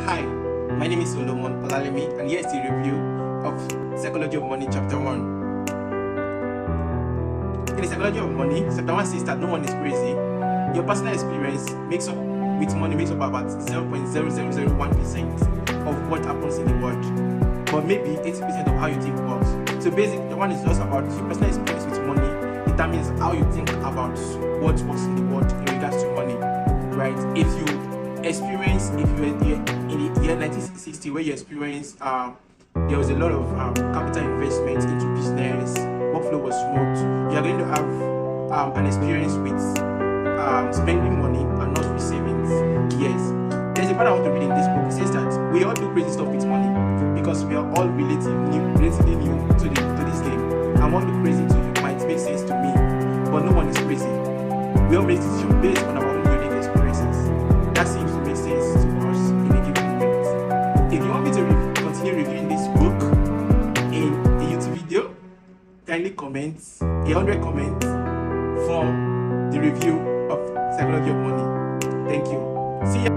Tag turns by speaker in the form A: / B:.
A: Hi, my name is Solomon Olalemi, and here's the review of Psychology of Money Chapter 1. In the Psychology of Money, Chapter 1 says that no one is crazy. Your personal experience with money makes up about 0.0001% of what happens in the world, but maybe 80% of how you think works. So basically, the one is just about your personal experience with money determines how you think about what works in the world in regards to money, right? If you were in the year 1960, where you experienced there was a lot of capital investment into business, workflow was smooth, you are going to have an experience with spending money and not with savings. Yes, there's a part I want to read in this book. It says that we all do crazy stuff with money because we are all relatively new to this game, and what looks crazy to you might make sense to me, but no one is crazy. We all make decisions based on our own unique experiences. That seems to make sense to us in a given moment. If you want me to continue reviewing this book in a YouTube video, kindly comment 100 comments for the review of Psychology of Money. Thank you. See ya.